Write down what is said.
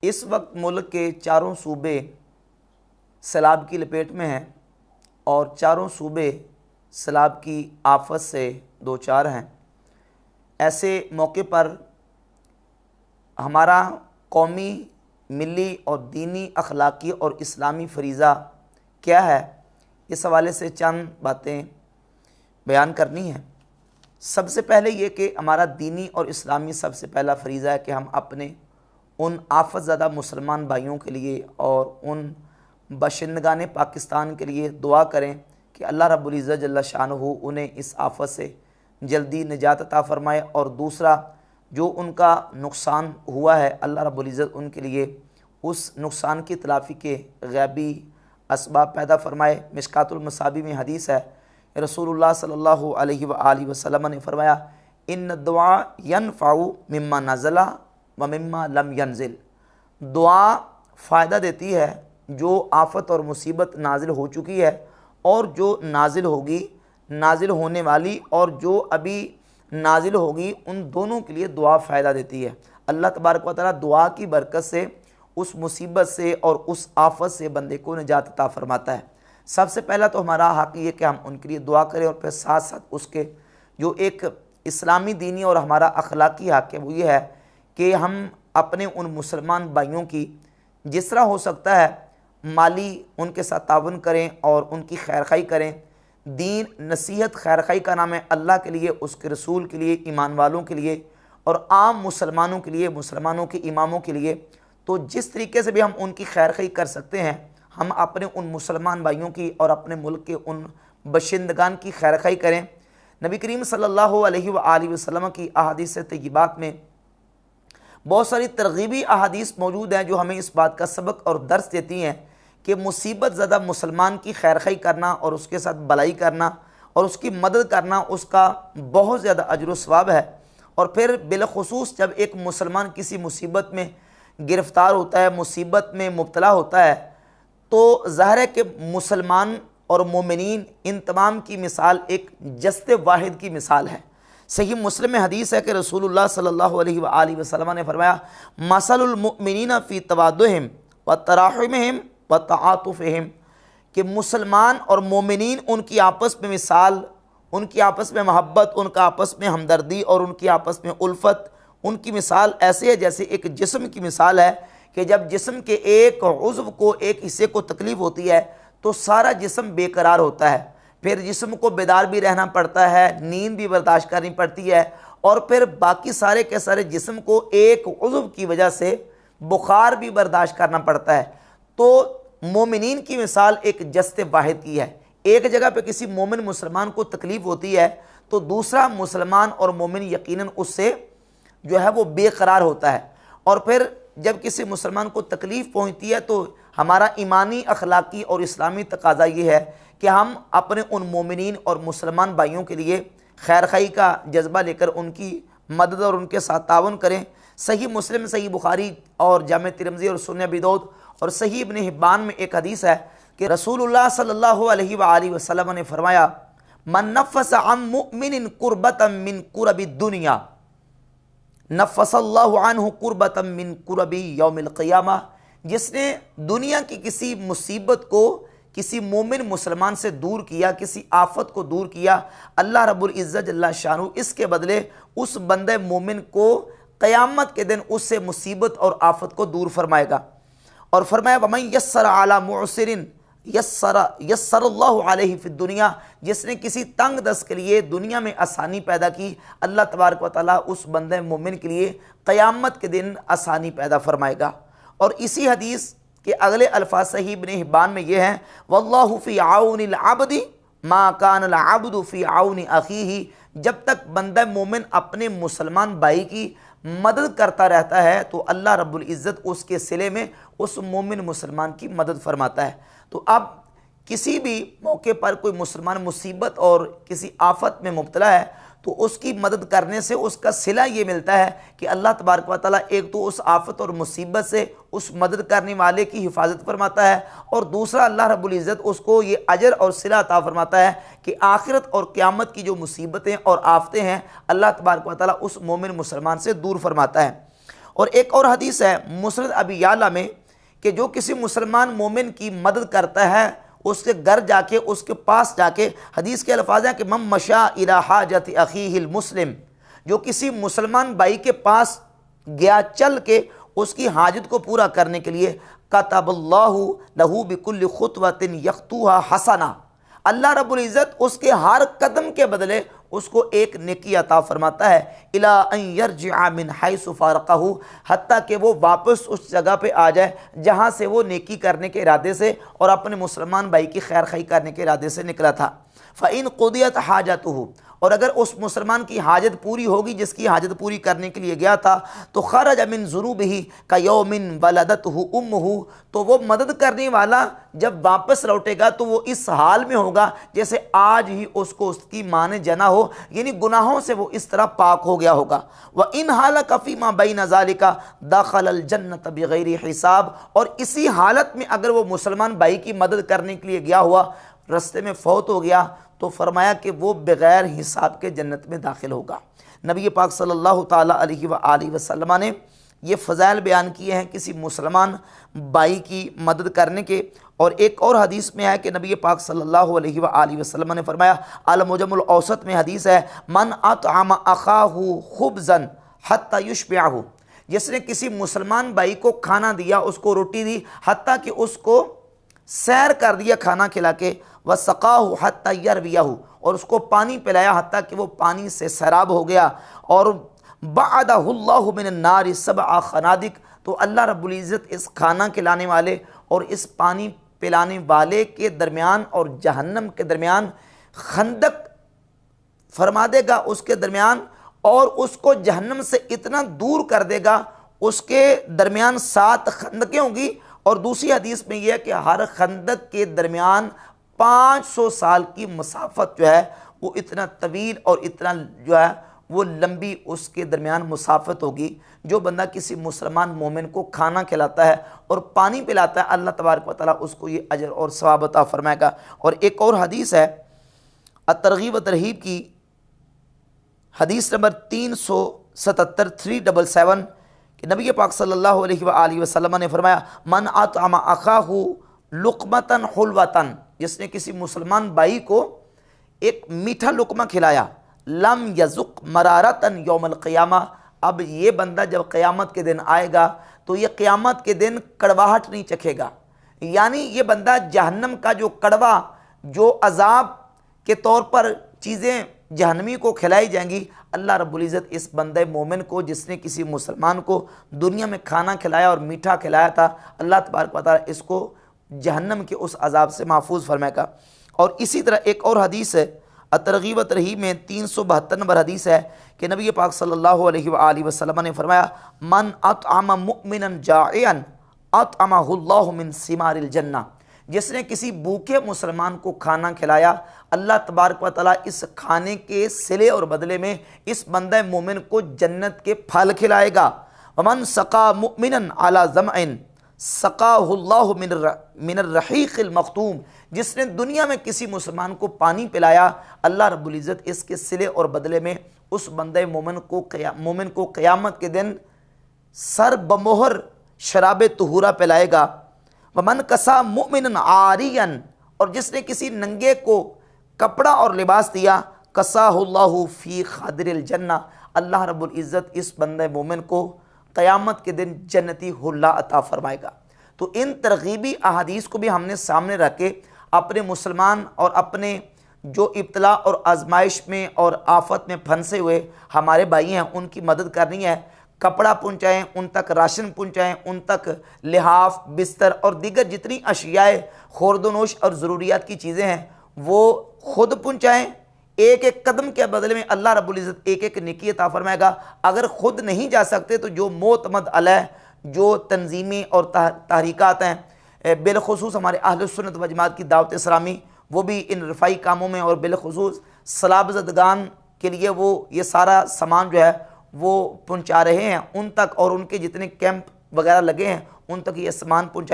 इस वक्त मुल्क के चारों सूबे सैलाब की लपेट में हैं और चारों सूबे सैलाब की आफत से दो चार हैं। ऐसे मौके पर हमारा कौमी, मिली और दीनी, अखलाकी और इस्लामी फ़रीज़ा क्या है, इस हवाले से चंद बातें बयान करनी है। सबसे पहले ये कि हमारा दीनी और इस्लामी सबसे पहला फ़रीज़ा है कि हम अपने उन आफत ज़दा मुसलमान भाइयों के लिए और उन बशिंदगान पाकिस्तान के लिए दुआ करें कि अल्लाह रब्बुल इज़्ज़त जल्ल शानहू उन्हें इस आफत से जल्दी निजात अता फ़रमाए। और दूसरा, जो उनका नुकसान हुआ है, अल्लाह रब्बुल इज़्ज़त उनके लिए उस नुकसान की तलाफ़ी के गैबी असबाब पैदा फ़रमाए। मिशकातुल मसाबी में हदीस है, रसूलुल्लाह सल्लल्लाहु अलैहि वसल्लम ने फ़रमाया, इन दुआ यनफ़उ मिम्मा नज़ला व मिम्मा लम यनज़िल। दुआ फ़ायदा देती है जो आफत और मुसीबत नाजिल हो चुकी है और जो नाजिल होगी, नाजिल होने वाली और जो अभी नाजिल होगी, उन दोनों के लिए दुआ फ़ायदा देती है। अल्लाह तबारक व तआला दुआ की बरकत से उस मुसीबत से और उस आफत से बंदे को निजात अता फ़रमाता है। सबसे पहला तो हमारा हक़ ये कि हम उनके लिए दुआ करें और फिर साथ साथ उसके जो एक इस्लामी, दीनी और हमारा अखलाकी हक़ है वो ये है कि हम अपने उन मुसलमान भाइयों की जिस तरह हो सकता है माली उनके साथ तावन करें और उनकी खैर खाई करें। दीन, नसीहत, खैर खाई का नाम है अल्लाह के लिए, उसके रसूल के लिए, ईमान वालों के लिए और आम मुसलमानों के लिए, मुसलमानों के इमामों के लिए। तो जिस तरीके से भी हम उनकी खैर खाई कर सकते हैं, हम अपने उन मुसलमान भाइयों की और अपने मुल्क के उन बशिंदगान की खैर खाई करें। नबी करीम सल्लल्लाहु अलैहि वसल्लम की अहादीस तय्यबात में बहुत सारी तरगीबी अहादीस मौजूद हैं जो हमें इस बात का सबक और दर्स देती हैं कि मुसीबत ज़दा मुसलमान की खैर खाई करना और उसके साथ भलाई करना और उसकी मदद करना, उसका बहुत ज़्यादा अजर व सवाब है। और फिर बिलखुसूस जब एक मुसलमान किसी मुसीबत में गिरफ़्तार होता है, मुसीबत में मुब्तला होता है, तो ज़ाहिर है कि मुसलमान और मोमिनीन इन तमाम की मिसाल एक जस्ते वाहिद की मिसाल है। सही मुस्लिम में हदीस है कि रसूलुल्लाह सल्लल्लाहु अलैहि वसल्लम ने फरमाया, मसलुल मुमिनीना फ़ी तवादुहिम व तराहुमिहिम व तआतुफ़िहिम, कि मुसलमान और मोमिनीन उनकी आपस में मिसाल, उनकी आपस में मोहब्बत, उनका आपस में हमदर्दी और उनकी आपस में उल्फत, उनकी मिसाल ऐसे है जैसे एक जिस्म की मिसाल है कि जब जिस्म के एक उज़्व को, एक हिस्से को तकलीफ़ होती है तो सारा जिस्म बेकरार होता है। फिर जिस्म को बेदार भी रहना पड़ता है, नींद भी बर्दाश्त करनी पड़ती है और फिर बाकी सारे के सारे जिस्म को एक उज़्व की वजह से बुखार भी बर्दाश्त करना पड़ता है। तो मोमिनीन की मिसाल एक जस्ते वाहिद की है। एक जगह पे किसी मोमिन मुसलमान को तकलीफ़ होती है तो दूसरा मुसलमान और मोमिन यकीनन उससे जो है वो बेकरार होता है। और फिर जब किसी मुसलमान को तकलीफ़ पहुंचती है तो हमारा ईमानी, अखलाकी और इस्लामी तकाज़ा ये है कि हम अपने उन मोमिनीन और मुसलमान भाइयों के लिए खैर खाई का जज्बा लेकर उनकी मदद और उनके साथ तावन करें। सही मुस्लिम, सही बुखारी और जामे तिरमिज़ी और सुनन अबी दाऊद और सही इब्न हिब्बान में एक हदीस है कि रसूलुल्लाह सल्लल्लाहु अलैहि वसल्लम ने फरमाया, मन नफ़्फ़स अन मुमिनिन कुर्बतम मिन कुरबि दुनिया नफ़्फ़सल्लाहु अन्हु कुर्बतम मिन कुरबि यौमिल क़ियामा। जिसने दुनिया की किसी मुसीबत को किसी मोमिन मुसलमान से दूर किया, किसी आफत को दूर किया, अल्लाह रब्बुल इज़्ज़त जल्ल शानहू इसके बदले उस बंदे मोमिन को क़यामत के दिन उससे मुसीबत और आफत को दूर फरमाएगा। और फरमाया, वमन यस्सर अला मुअस्सिरिन यस्सरल्लाहु अलैहि फ़िद दुनिया, जिसने किसी तंग दस्त के लिए दुनिया में आसानी पैदा की, अल्लाह तबारक व तआला उस बंदे मोमिन के लिए क़यामत के दिन आसानी पैदा फरमाएगा। और इसी हदीस के अगले अल्फाज सही इब्न हिब्बान में ये हैं, वल्लाहु फ़ी आउनिल अब्दी मा कानल अब्दु फ़ी आउनि अख़ीही, जब तक बंदा मोमिन अपने मुसलमान भाई की मदद करता रहता है तो अल्लाह रब्बुल इज़्ज़त उसके सिले में उस मोमिन मुसलमान की मदद फरमाता है। तो अब किसी भी मौके पर कोई मुसलमान मुसीबत और किसी आफत में मुब्तला है तो उसकी मदद करने से उसका सिला ये मिलता है कि अल्लाह तबारक व तआला एक तो उस आफत और मुसीबत से उस मदद करने वाले की हिफाजत फरमाता है और दूसरा अल्लाह रब्बुल इज़्ज़त उसको ये अजर और सिला अता फरमाता है कि आखिरत और क़यामत की जो मुसीबतें और आफतें हैं अल्लाह तबारक व तआला उस मोमिन मुसलमान से दूर फरमाता है। और एक और हदीस है मुस्नद अबी याला में कि जो किसी मुसलमान मोमिन की मदद करता है, उसके घर जाके, उसके पास जाके, हदीस के अल्फाज हैं कि मम मशा इला हाजत अखीहिल मुस्लिम, जो किसी मुसलमान भाई के पास गया चल के उसकी हाजत को पूरा करने के लिए, कतबल्लाहु लहू बिकुल्लि खुतवतिन यख्तुहा हसना, अल्लाह रब्बुल इज़्ज़त उसके हर कदम के बदले उसको एक नेकी अता फरमाता है, इला अन यरजिअ मिन हैसु फारक़हु, हत्ता कि वो वापस उस जगह पे आ जाए जहाँ से वो नेकी करने के इरादे से और अपने मुसलमान भाई की खैर खाई करने के इरादे से निकला था। फ़इन क़ुदियत हाजतुहु, और अगर उस मुसलमान की हाजत पूरी होगी जिसकी हाजत पूरी करने के लिए गया था, तो खरज मिन ज़ुरूबिही का यौमिन वलदतहु उम्मुहु, तो वो मदद करने वाला जब वापस लौटेगा तो वो इस हाल में होगा जैसे आज ही उसको उसकी माँ ने जना हो, यानी गुनाहों से वो इस तरह पाक हो गया होगा। व इन हाल कफ़ी मा बैन ज़ालिका दखलल जन्नत बिगैरि हिसाब, और इसी हालत में अगर वो मुसलमान भाई की मदद करने के लिए गया हुआ रास्ते में फौत हो गया तो फरमाया कि वो बग़ैर हिसाब के जन्नत में दाखिल होगा। नबी पाक सल्लल्लाहु ताला अलैहि व आलिहि वसल्लम ने ये फ़ज़ाइल बयान किए हैं किसी मुसलमान भाई की मदद करने के। और एक और हदीस में है कि नबी पाक सल्लल्लाहु अलैहि व आलिहि वसल्लम ने फरमाया, अल मुजम्मुल औसत में हदीस है, मन अतअम अखाहु खुब्ज़न हत्ता युशबिअहु, जिसने किसी मुसलमान भाई को खाना दिया, उसको रोटी दी, हत्ता कि उसको सैर कर दिया खाना खिला के, व सक़ाहु हत्ता यरवियहु, और उसको पानी पिलाया हत्ता कि वो पानी से सैराब हो गया, और बअदहुल्लाहु मिनन नारि सबअ खनादिक, तो अल्लाह रब्बुल इज़्ज़त इस खाना खिलाने वाले और इस पानी पिलाने वाले के दरमियान और जहन्नम के दरमियान खंदक फरमा देगा उसके दरमियान, और उसको जहन्नम से इतना दूर कर देगा, उसके दरमियान 7 खंदकें होंगी। और दूसरी हदीस में यह है कि हर खंदक के दरमियान 500 साल की मुसाफत जो है वो इतना तवील और इतना जो है वो लंबी उसके दरमियान मुसाफत होगी। जो बंदा किसी मुसलमान मोमिन को खाना खिलाता है और पानी पिलाता है, अल्लाह तबारक व तआला उसको ये अजर और सवाब अता फरमाएगा। और एक और हदीस है अत-तरगीब व तरहीब की, हदीस नंबर 377 377 कि नबी पाक सल्लल्लाहु अलैहि व आलिहि वसल्लम ने फरमाया, मन अतअम अखाहु लुक़मतन हुलवतन, जिसने किसी मुसलमान भाई को एक मीठा लुक़मा खिलाया, लम यज़ुक़ मरारतन यौमल क़ियामा, अब ये बंदा जब क़यामत के दिन आएगा तो ये क़यामत के दिन कड़वाहट नहीं चखेगा, यानी ये बंदा जहन्नम का जो कड़वा, जो अज़ाब के तौर पर चीज़ें जहन्नमी को खिलाई जाएंगी, अल्लाह रब्बुल इज़्ज़त इस बंदे मोमिन को जिसने किसी मुसलमान को दुनिया में खाना खिलाया और मीठा खिलाया था, अल्लाह तबारक व तआला इसको जहन्नम के उस अज़ाब से महफूज फरमाएगा। और इसी तरह एक और हदीस है अत-तरगीब व तरहीब में 372 नंबर हदीस है कि नबी पाक सल्लल्लाहु अलैहि व आलिहि वसल्लम ने फरमाया, मन अतअम मुमिनन जाइअन अतअमहुल्लाहु मिन सिमारिल जन्नह, जिसने किसी भूखे मुसलमान को खाना खिलाया, अल्लाह तबारक व तआला इस खाने के सिले और बदले में इस बंदे मोमिन को जन्नत के फल खिलाएगा। वमन सक़ा मुमिनन अला ज़मइन सक़ाहुल्लाहु मिनर रहीक़िल मख़तूम, जिसने दुनिया में किसी मुसलमान को पानी पिलाया, अल्लाह रब्बुल इज़्ज़त इसके सिले और बदले में उस बंदे मोमिन को क़यामत के दिन सर बमोहर शराब तुहूरा पिलाएगा। वमन कसा मुमिनन आरियन, और जिसने किसी नंगे को कपड़ा और लिबास दिया, कसाहुल्लाहु फ़ी खादिरिल जन्ना, अल्लाह रब्बुल इज़्ज़त इस बंदे मोमिन को क़यामत के दिन जन्नती हुल्ला अता फरमाएगा। तो इन तरगीबी अहादीस को भी हमने सामने रख के अपने मुसलमान और अपने जो इब्तला और आजमाइश में और आफत में फंसे हुए हमारे भाई हैं उनकी मदद करनी है। कपड़ा पहुँचाएँ, उन तक राशन पहुँचाएँ, उन तक लिहाफ, बिस्तर और दीगर जितनी अशियाए खुर्दनोश और ज़रूरियात की चीज़ें हैं वो खुद पहुँचाएँ। एक एक कदम के बदले में अल्लाह रब्बुल इज़्ज़त एक एक नेकी अता फरमाएगा। अगर ख़ुद नहीं जा सकते तो जो मोतमद अलैह जो तंजीमें और तहरीकात हैं, बिलखुसूस हमारे अहले सुन्नत व जमात की दावत इस्लामी, वो भी इन रफ़ाई कामों में और बिलखुसूस सलाबज़दगान के लिए वो ये सारा सामान जो है वो पहुँचा रहे हैं उन तक, और उनके जितने कैंप वगैरह लगे हैं उन तक ये सामान पहुँचाए।